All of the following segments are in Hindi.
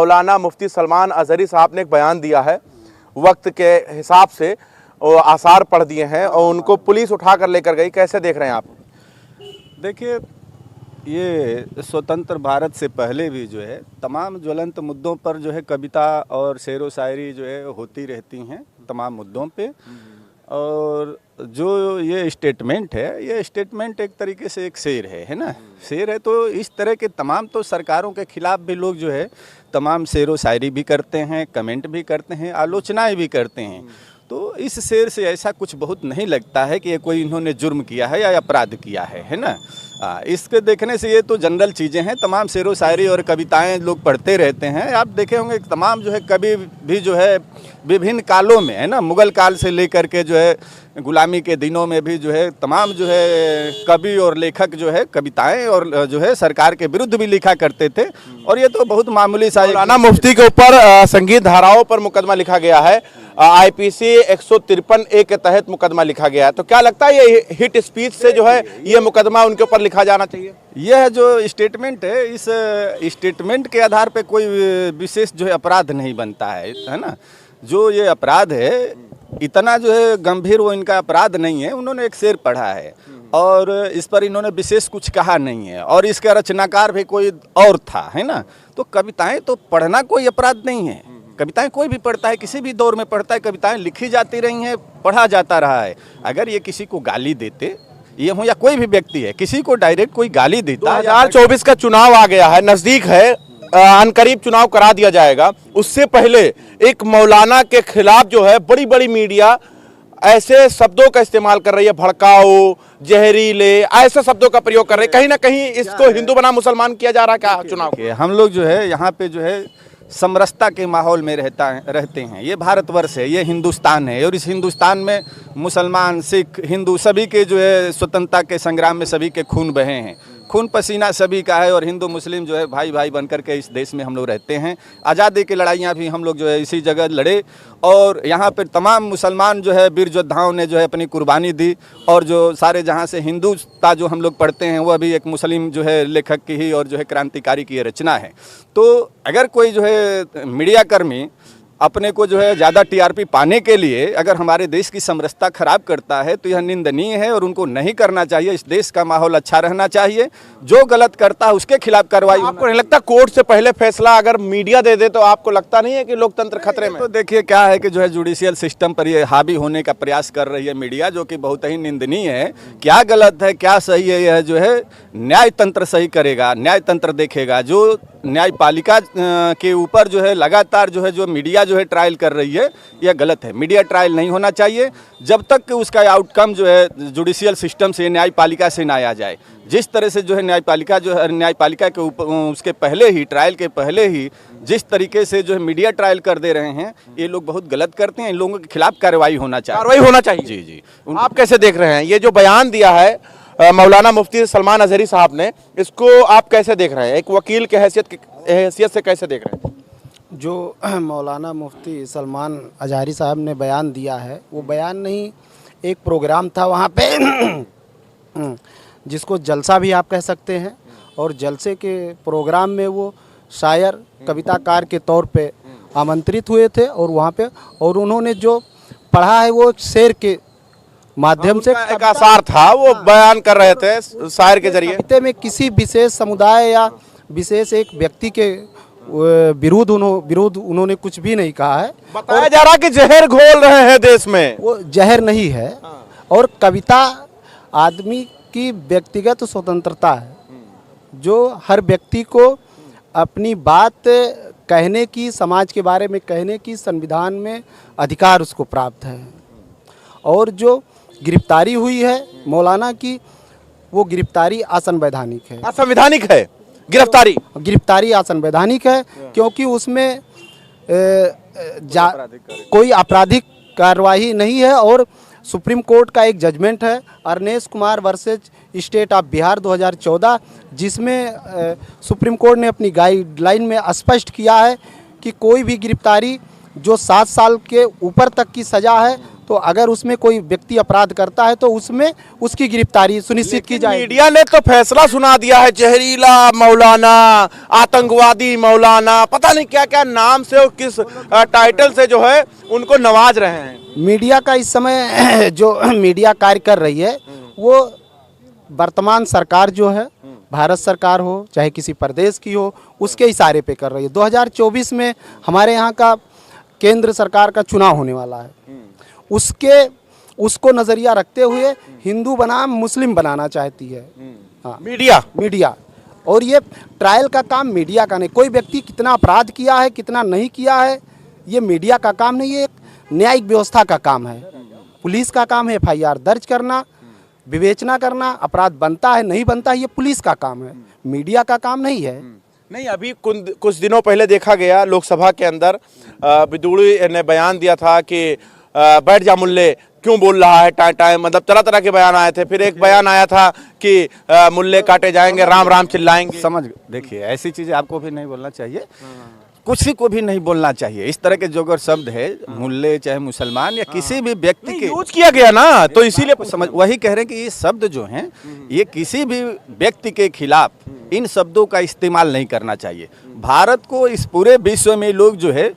मौलाना मुफ्ती सलमान अजहरी साहब ने एक बयान दिया है, वक्त के हिसाब से वो आसार पढ़ दिए हैं और उनको पुलिस उठा कर लेकर गई। कैसे देख रहे हैं आप? देखिए, ये स्वतंत्र भारत से पहले भी जो है तमाम ज्वलंत मुद्दों पर जो है कविता और शेर व शायरी जो है होती रहती हैं तमाम मुद्दों पे। और जो ये स्टेटमेंट है, ये स्टेटमेंट एक तरीके से एक शेर है ना। शेर है तो इस तरह के तमाम तो सरकारों के खिलाफ भी लोग जो है तमाम शेर व शायरी भी करते हैं, कमेंट भी करते हैं, आलोचनाएं भी करते हैं। तो इस शेर से ऐसा कुछ बहुत नहीं लगता है कि ये कोई इन्होंने जुर्म किया है या अपराध किया है ना। इसके देखने से ये तो जनरल चीज़ें हैं, तमाम शेर व शायरी और कविताएं लोग पढ़ते रहते हैं। आप देखे होंगे तमाम जो है कवि भी जो है विभिन्न कालों में है ना, मुग़ल काल से लेकर के जो है गुलामी के दिनों में भी जो है तमाम जो है कवि और लेखक जो है कविताएं और जो है सरकार के विरुद्ध भी लिखा करते थे। और ये तो बहुत मामूली सा मौलाना मुफ्ती के ऊपर संगीत धाराओं पर मुकदमा लिखा गया है, IPC 153A के तहत मुकदमा लिखा गया है। तो क्या लगता है ये हिट स्पीच से जो है ये मुकदमा उनके ऊपर लिखा जाना चाहिए? यह जो स्टेटमेंट है, इस स्टेटमेंट के आधार पे कोई विशेष जो है अपराध नहीं बनता है ना। जो ये अपराध है इतना जो है गंभीर वो इनका अपराध नहीं है। उन्होंने एक शेर पढ़ा है और इस पर इन्होंने विशेष कुछ कहा नहीं है और इसका रचनाकार भी कोई और था है ना। तो कविताएं तो पढ़ना कोई अपराध नहीं है। कविताएं कोई भी पढ़ता है, किसी भी दौर में पढ़ता है, कविताएं लिखी जाती रही हैं, पढ़ा जाता रहा है। अगर ये किसी को गाली देते, ये हो या कोई भी व्यक्ति है, किसी को डायरेक्ट कोई गाली देता, 2024 का चुनाव आ गया है, नजदीक है, अनकरीब चुनाव करा दिया जाएगा। उससे पहले एक मौलाना के खिलाफ जो है बड़ी बड़ी मीडिया ऐसे शब्दों का इस्तेमाल कर रही है, भड़काओ, जहरीले, ऐसे शब्दों का प्रयोग कर रहे हैं। कहीं ना कहीं इसको हिंदू बना मुसलमान किया जा रहा है क्या चुनाव के? हम लोग जो है यहाँ पे जो है समरसता के माहौल में रहते हैं। ये भारतवर्ष है, ये हिंदुस्तान है और इस हिंदुस्तान में मुसलमान, सिख, हिंदू सभी के जो है स्वतंत्रता के संग्राम में सभी के खून बहे हैं, खून पसीना सभी का है। और हिंदू मुस्लिम जो है भाई भाई बनकर के इस देश में हम लोग रहते हैं। आज़ादी की लड़ाइयाँ भी हम लोग जो है इसी जगह लड़े और यहाँ पर तमाम मुसलमान जो है वीर योद्धाओं ने जो है अपनी कुर्बानी दी। और जो सारे जहाँ से हिंदुता जो हम लोग पढ़ते हैं वह भी एक मुस्लिम जो है लेखक की ही और जो है क्रांतिकारी की रचना है। तो अगर कोई जो है मीडिया कर्मी अपने को जो है ज़्यादा TRP पाने के लिए अगर हमारे देश की समरसता खराब करता है तो यह निंदनीय है और उनको नहीं करना चाहिए। इस देश का माहौल अच्छा रहना चाहिए। जो गलत करता है उसके खिलाफ कार्रवाई। आपको नहीं लगता कोर्ट से पहले फैसला अगर मीडिया दे दे तो आपको लगता नहीं है कि लोकतंत्र खतरे में? तो देखिए क्या है कि जो है जुडिशियल सिस्टम पर ये हावी होने का प्रयास कर रही है मीडिया, जो कि बहुत ही निंदनीय है। क्या गलत है क्या सही है, यह जो है न्याय तंत्र सही करेगा, न्याय तंत्र देखेगा। जो न्यायपालिका के ऊपर जो है लगातार जो है जो मीडिया जो है ट्रायल कर रही है, यह गलत है। मीडिया ट्रायल नहीं होना चाहिए जब तक कि उसका आउटकम जो है जुडिशियल सिस्टम से, न्यायपालिका से ना आ जाए। जिस तरह से जो है न्यायपालिका के ऊपर उसके पहले ही, ट्रायल के पहले ही जिस तरीके से जो है मीडिया ट्रायल कर दे रहे हैं, ये लोग बहुत गलत करते हैं। इन लोगों के खिलाफ कार्रवाई होना चाहिए। जी जी। आप कैसे देख रहे हैं ये जो बयान दिया है मौलाना मुफ्ती सलमान अजहरी साहब ने, इसको आप कैसे देख रहे हैं? एक वकील के हैसियत से कैसे देख रहे हैं? जो मौलाना मुफ्ती सलमान अजहरी साहब ने बयान दिया है, वो बयान नहीं, एक प्रोग्राम था वहाँ पे जिसको जलसा भी आप कह सकते हैं। और जलसे के प्रोग्राम में वो शायर, कविताकार के तौर पे आमंत्रित हुए थे और वहाँ पे और उन्होंने जो पढ़ा है वो शेर के माध्यम से एक आसार था, वो बयान कर रहे थे शायर के जरिए। कविता में किसी विशेष समुदाय या विशेष एक व्यक्ति के विरुद्ध उन्होंने कुछ भी नहीं कहा है। बताया जा रहा कि जहर घोल रहे हैं देश में, वो जहर नहीं है। और कविता आदमी की व्यक्तिगत स्वतंत्रता है, जो हर व्यक्ति को अपनी बात कहने की, समाज के बारे में कहने की संविधान में अधिकार उसको प्राप्त है। और जो गिरफ्तारी हुई है मौलाना की, वो गिरफ्तारी असंवैधानिक है। असंवैधानिक है गिरफ्तारी असंवैधानिक है, क्योंकि उसमें कोई आपराधिक कार्रवाई नहीं है। और सुप्रीम कोर्ट का एक जजमेंट है Arnesh Kumar versus state of Bihar 2014, जिसमें सुप्रीम कोर्ट ने अपनी गाइडलाइन में स्पष्ट किया है कि कोई भी गिरफ्तारी जो 7 साल के ऊपर तक की सज़ा है तो अगर उसमें कोई व्यक्ति अपराध करता है तो उसमें उसकी गिरफ्तारी सुनिश्चित की जाए। मीडिया ने तो फैसला सुना दिया है, जहरीला मौलाना, आतंकवादी मौलाना, पता नहीं क्या क्या नाम से और किस टाइटल से जो है उनको नवाज रहे हैं। मीडिया का इस समय जो मीडिया कार्य कर रही है वो वर्तमान सरकार जो है, भारत सरकार हो चाहे किसी प्रदेश की हो, उसके इशारे पे कर रही है। 2024 में हमारे यहाँ का केंद्र सरकार का चुनाव होने वाला है, उसको नज़रिया रखते हुए हिंदू बनाम मुस्लिम बनाना चाहती है हाँ मीडिया। और ये ट्रायल का काम मीडिया का नहीं, कोई व्यक्ति कितना अपराध किया है कितना नहीं किया है ये मीडिया का काम नहीं, ये एक न्यायिक व्यवस्था का काम है। पुलिस का काम है FIR दर्ज करना, विवेचना करना, अपराध बनता है नहीं बनता है ये पुलिस का काम है, मीडिया का काम नहीं है। नहीं, अभी कुछ दिनों पहले देखा गया लोकसभा के अंदर विदुड़ी ने बयान दिया था कि बैठ जा मुल्ले, क्यों बोल रहा है टाइम, मतलब तरह तरह के बयान आए थे। फिर एक बयान आया था कि मुल्ले काटे जाएंगे, राम राम चिल्लाएंगे। समझ देखिए, ऐसी चीज़ें आपको भी नहीं बोलना चाहिए, कुछ को भी नहीं बोलना चाहिए। इस तरह के जो अगर शब्द है मुल्ले चाहे मुसलमान या किसी भी व्यक्ति के यूज किया गया ना, तो इसीलिए समझ वही कह रहे हैं कि ये शब्द जो हैं ये किसी भी व्यक्ति के खिलाफ इन शब्दों का इस्तेमाल नहीं करना चाहिए। भारत को इस पूरे विश्व में लोग जो है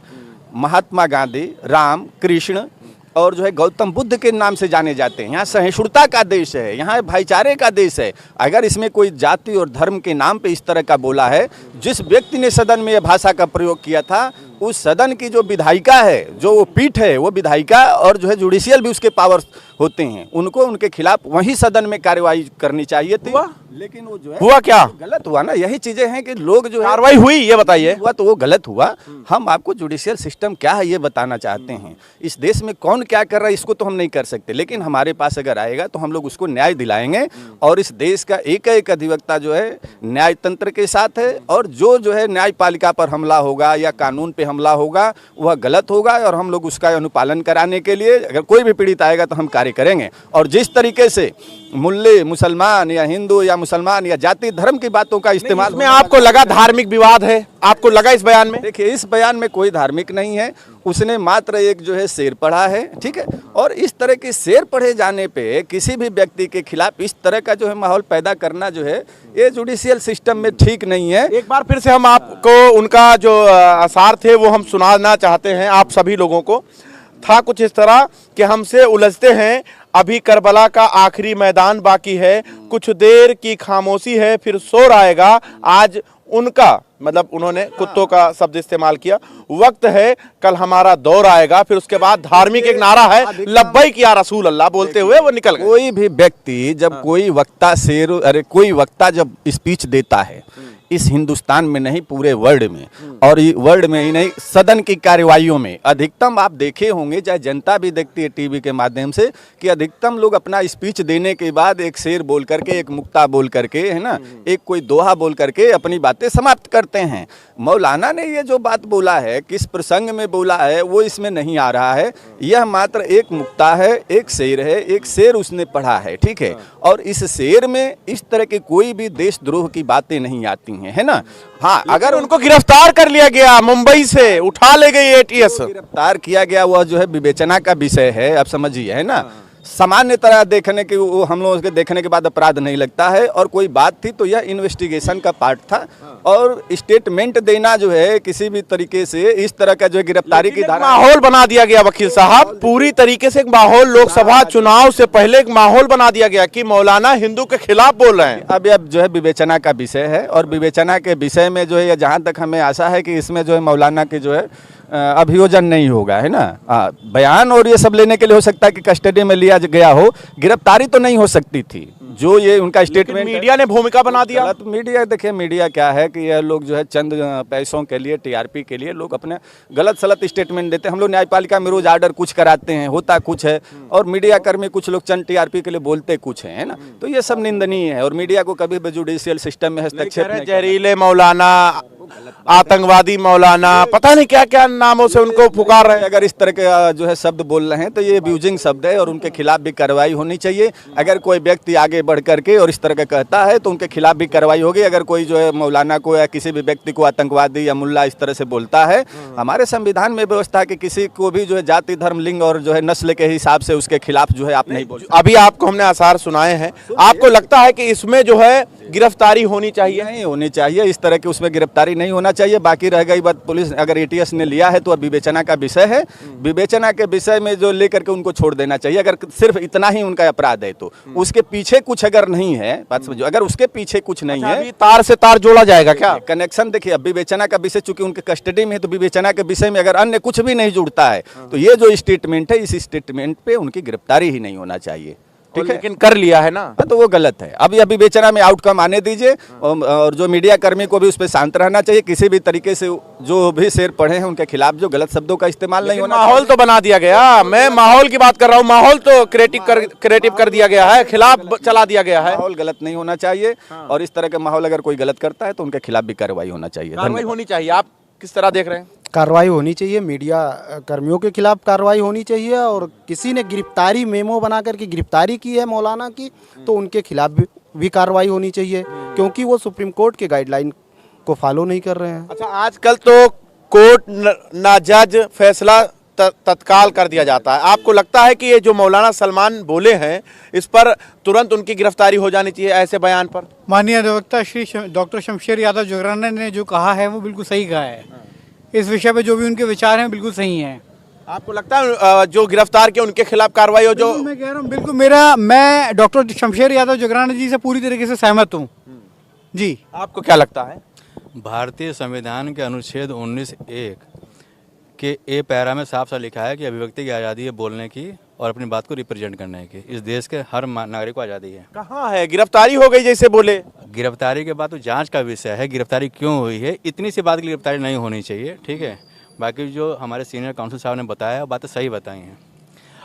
महात्मा गांधी, राम, कृष्ण और जो है गौतम बुद्ध के नाम से जाने जाते हैं। यहाँ सहिष्णुता का देश है, यहाँ भाईचारे का देश है। अगर इसमें कोई जाति और धर्म के नाम पे इस तरह का बोला है, जिस व्यक्ति ने सदन में यह भाषा का प्रयोग किया था उस सदन की जो विधायिका है, जो वो पीठ है, वो विधायिका और जो है जुडिशियल भी उसके पावर होते हैं, उनको उनके खिलाफ वही सदन में कार्रवाई करनी चाहिए थी। लेकिन वो जो है हुआ क्या, गलत हुआ ना। यही चीजें हैं कि लोग जो है कार्रवाई हुई ये बताइए। हुआ तो वो गलत हुआ। हम आपको जुडिशियल सिस्टम क्या है ये बताना चाहते हैं। इस देश में कौन क्या कर रहा है इसको तो हम नहीं कर सकते, लेकिन हमारे पास अगर आएगा तो हम लोग उसको न्याय दिलाएंगे। और इस देश का एक एक अधिवक्ता जो है न्याय तंत्र के साथ है, और जो है न्यायपालिका पर हमला होगा या कानून पे हमला होगा वह गलत होगा, और हम लोग उसका अनुपालन कराने के लिए अगर कोई भी पीड़ित आएगा तो हम कार्य करेंगे। और जिस तरीके से मुल्ले मुसलमान या हिंदू या मुसलमान या जाति धर्म की बातों का इस्तेमाल में आपको लगा धार्मिक विवाद है, आपको लगा इस बयान में? देखिए, इस बयान में कोई धार्मिक नहीं है। उसने मात्र एक जो है शेर पढ़ा है, ठीक है। और इस तरह के शेर पढ़े जाने पे किसी भी व्यक्ति के खिलाफ इस तरह का जो है माहौल पैदा करना जो है ये जुडिशियल सिस्टम में ठीक नहीं है। एक बार फिर से हम आपको उनका जो आसार थे वो हम सुनाना चाहते हैं आप सभी लोगों को। था कुछ इस तरह कि हमसे उलझते हैं, अभी करबला का आखिरी मैदान बाकी है, कुछ देर की खामोशी है फिर शोर आएगा, आज उनका मतलब उन्होंने कुत्तों का शब्द इस्तेमाल किया, वक्त है कल हमारा दौर आएगा। फिर उसके बाद धार्मिक एक नारा है लब्बैक या रसूल अल्लाह बोलते हुए वो निकल गए। कोई भी व्यक्ति जब कोई वक्ता जब स्पीच देता है इस हिंदुस्तान में नहीं पूरे वर्ल्ड में, और वर्ल्ड में ही नहीं सदन की कार्यवाहियों में अधिकतम आप देखे होंगे, चाहे जनता भी देखती है टीवी के माध्यम से, कि अधिकतम लोग अपना स्पीच देने के बाद एक शेर बोल करके, एक मुक्ता बोल करके, है ना, एक कोई दोहा बोल करके अपनी बातें समाप्त करते हैं। मौलाना ने ये जो बात बोला है, किस प्रसंग में बोला है वो इसमें नहीं आ रहा है। यह मात्र एक मुक्ता है, एक शेर है, एक शेर उसने पढ़ा है, ठीक है। और इस शेर में इस तरह की कोई भी देशद्रोह की बातें नहीं आती है ना। हाँ, अगर उनको गिरफ्तार कर लिया गया, मुंबई से उठा ले गई ATS, गिरफ्तार किया गया, वह जो है विवेचना का विषय है, आप समझिए, है ना। सामान्य तरह देखने के वो हम लोग उसके देखने के बाद अपराध नहीं लगता है। और कोई बात थी तो यह इन्वेस्टिगेशन का पार्ट था, और स्टेटमेंट देना जो है किसी भी तरीके से इस तरह का जो है गिरफ्तारी की धारा, माहौल बना दिया गया वकील साहब, पूरी तरीके से एक माहौल लोकसभा चुनाव से पहले एक माहौल बना दिया गया कि मौलाना हिंदू के खिलाफ बोल रहे हैं। अब जो है विवेचना का विषय है, और विवेचना के विषय में जो है जहाँ तक हमें आशा है कि इसमें जो है मौलाना के जो है अभियोजन नहीं होगा, है ना। बयान और ये सब लेने के लिए हो सकता है कि कस्टडी में लिया गया हो, गिरफ्तारी तो नहीं हो सकती थी। जो ये उनका स्टेटमेंट मीडिया ने भूमिका बना दिया। तो मीडिया, देखिए मीडिया क्या है कि यह लोग जो है चंद पैसों के लिए, TRP के लिए लोग अपने गलत सलत स्टेटमेंट देते हैं। हम लोग न्यायपालिका में रोज ऑर्डर कुछ कराते हैं, होता कुछ है, और मीडिया कर्मी कुछ लोग चंद TRP के लिए बोलते कुछ है ना। तो ये सब निंदनीय है, और मीडिया को कभी भी जुडिशियल सिस्टम में हस्तक्षेप नहीं। जहरीले मौलाना, आतंकवादी मौलाना, पता नहीं क्या क्या नामों से उनको पुकार रहे हैं। अगर इस तरह के जो है शब्द बोल रहे हैं तो ये अब्यूजिंग शब्द है, और उनके खिलाफ भी कार्रवाई होनी चाहिए। अगर कोई व्यक्ति आगे बढ़ करके और इस तरह का कहता है तो उनके खिलाफ भी कार्रवाई होगी। अगर कोई जो है मौलाना को या किसी भी व्यक्ति को आतंकवादी या मुल्ला इस तरह से बोलता है, हमारे संविधान में व्यवस्था है कि किसी को भी जो है जाति, धर्म, लिंग और जो है नस्ल के हिसाब से उसके खिलाफ जो है आप नहीं बोल सकते। अभी आपको हमने आसार सुनाए हैं, आपको लगता है कि इसमें जो है गिरफ्तारी होनी चाहिए? नहीं होनी चाहिए, इस तरह की उसमें गिरफ्तारी नहीं होना चाहिए। बाकी रह गई बात, पुलिस अगर एटीएस ने लिया है तो अब विवेचना का विषय है, विवेचना के विषय में जो लेकर के उनको छोड़ देना चाहिए। अगर सिर्फ इतना ही उनका अपराध है तो उसके पीछे कुछ अगर नहीं है, बात समझो, अगर उसके पीछे कुछ नहीं है, अभी तार से तार जोड़ा जाएगा क्या? कनेक्शन देखिए, अब विवेचना का विषय चूंकि उनके कस्टडी में है तो विवेचना के विषय में अगर अन्य कुछ भी नहीं जुड़ता है तो ये जो स्टेटमेंट है, इस स्टेटमेंट पे उनकी गिरफ्तारी ही नहीं होना चाहिए। ठीक है, लेकिन कर लिया है ना, तो वो गलत है। अभी विवेचना में आउटकम आने दीजिए और जो मीडिया कर्मी को भी उस पर शांत रहना चाहिए। किसी भी तरीके से जो भी शेर पढ़े हैं उनके खिलाफ जो गलत शब्दों का इस्तेमाल नहीं होना। माहौल तो बना दिया गया, मैं माहौल की बात कर रहा हूँ, माहौल तो क्रिएटिव कर दिया गया है, खिलाफ चला दिया गया है। माहौल गलत नहीं होना चाहिए और इस तरह का माहौल अगर कोई गलत करता है तो उनके खिलाफ भी कार्रवाई होना चाहिए। कार्रवाई होनी चाहिए। आप किस तरह देख रहे हैं? कार्रवाई होनी चाहिए, मीडिया कर्मियों के खिलाफ कार्रवाई होनी चाहिए, और किसी ने गिरफ्तारी मेमो बना करके गिरफ्तारी की है मौलाना की तो उनके खिलाफ भी कार्रवाई होनी चाहिए, क्योंकि वो सुप्रीम कोर्ट के गाइडलाइन को फॉलो नहीं कर रहे हैं। अच्छा, आजकल तो कोर्ट ना जज फैसला तत्काल कर दिया जाता है। आपको लगता है कि ये जो मौलाना सलमान बोले हैं इस पर तुरंत उनकी गिरफ्तारी हो जानी चाहिए ऐसे बयान पर? माननीय अधिवक्ता श्री डॉक्टर शमशेर यादव जोगराना ने जो कहा है वो बिल्कुल सही कहा है। इस विषय पे जो भी उनके विचार हैं बिल्कुल सही हैं। आपको लगता है जो गिरफ्तार किए उनके खिलाफ कार्रवाई हो? जो मैं कह रहा हूँ बिल्कुल, मैं डॉक्टर शमशेर यादव जोगराना जी से पूरी तरीके से सहमत हूँ जी। आपको क्या लगता है? भारतीय संविधान के अनुच्छेद 19(1) के ए पैरा में साफ साफ लिखा है कि अभिव्यक्ति की आज़ादी है बोलने की और अपनी बात को रिप्रेजेंट करने की। इस देश के हर नागरिक को आज़ादी है। कहाँ है? गिरफ्तारी हो गई जैसे बोले। गिरफ्तारी के बाद तो जांच का विषय है, गिरफ्तारी क्यों हुई है, इतनी सी बात की गिरफ्तारी नहीं होनी चाहिए। ठीक है, बाकी जो हमारे सीनियर काउंसिल साहब ने बताया बातें सही बताई हैं।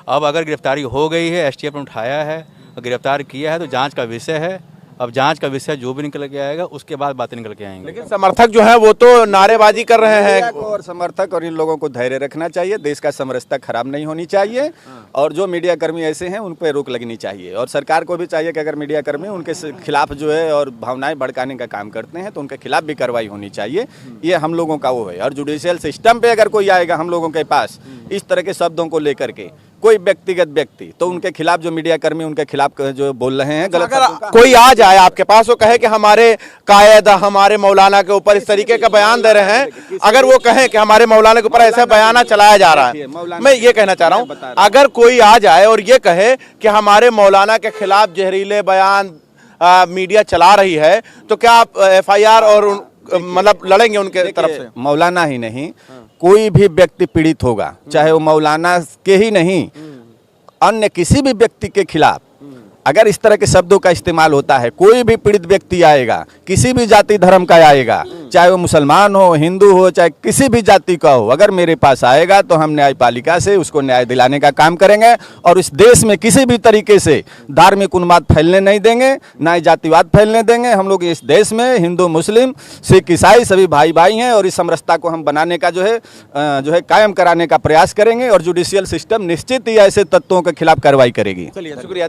अब अगर गिरफ्तारी हो गई है, एसटीएफ ने उठाया है, गिरफ्तार किया है तो जाँच का विषय है। अब जांच का विषय जो भी निकल के आएगा उसके बाद बातें निकल के आएंगी। लेकिन समर्थक जो है वो तो नारेबाजी कर रहे हैं। और समर्थक और इन लोगों को धैर्य रखना चाहिए, देश का समरसता खराब नहीं होनी चाहिए और जो मीडिया कर्मी ऐसे हैं उन पर रोक लगनी चाहिए। और सरकार को भी चाहिए कि अगर मीडिया कर्मी उनके खिलाफ जो है और भावनाएं भड़काने का काम करते हैं तो उनके खिलाफ भी कार्रवाई होनी चाहिए। ये हम लोगों का वो है। और जुडिशियल सिस्टम पे अगर कोई आएगा हम लोगों के पास इस तरह के शब्दों को लेकर के, कोई व्यक्तिगत व्यक्ति, तो उनके खिलाफ जो मीडिया कर्मी उनके खिलाफ जो बोल रहे हैं गलत। अगर कोई आ जाए आपके पास वो कहे कि हमारे कायद हमारे मौलाना के ऊपर इस तरीके का बयान दे रहे हैं, अगर वो कहें कि हमारे मौलाना के ऊपर ऐसा बयान चलाया जा रहा है, मैं ये कहना चाह रहा हूँ, अगर कोई आ जाए और ये कहे कि हमारे मौलाना के खिलाफ जहरीले बयान मीडिया चला रही है तो क्या आप FIR और मतलब लड़ेंगे उनके तरफ से? मौलाना ही नहीं, कोई भी व्यक्ति पीड़ित होगा, चाहे वो मौलाना के ही नहीं, अन्य किसी भी व्यक्ति के खिलाफ अगर इस तरह के शब्दों का इस्तेमाल होता है, कोई भी पीड़ित व्यक्ति आएगा, किसी भी जाति धर्म का आएगा, चाहे वो मुसलमान हो, हिंदू हो, चाहे किसी भी जाति का हो, अगर मेरे पास आएगा तो हम न्यायपालिका से उसको न्याय दिलाने का काम करेंगे और इस देश में किसी भी तरीके से धार्मिक उन्माद फैलने नहीं देंगे, ना ही जातिवाद फैलने देंगे। हम लोग इस देश में हिंदू, मुस्लिम, सिख, ईसाई सभी भाई भाई हैं और इस समरसता को हम बनाने का जो है कायम कराने का प्रयास करेंगे और जुडिशियल सिस्टम निश्चित ही ऐसे तत्वों के खिलाफ कार्रवाई करेगी। चलिए, शुक्रिया।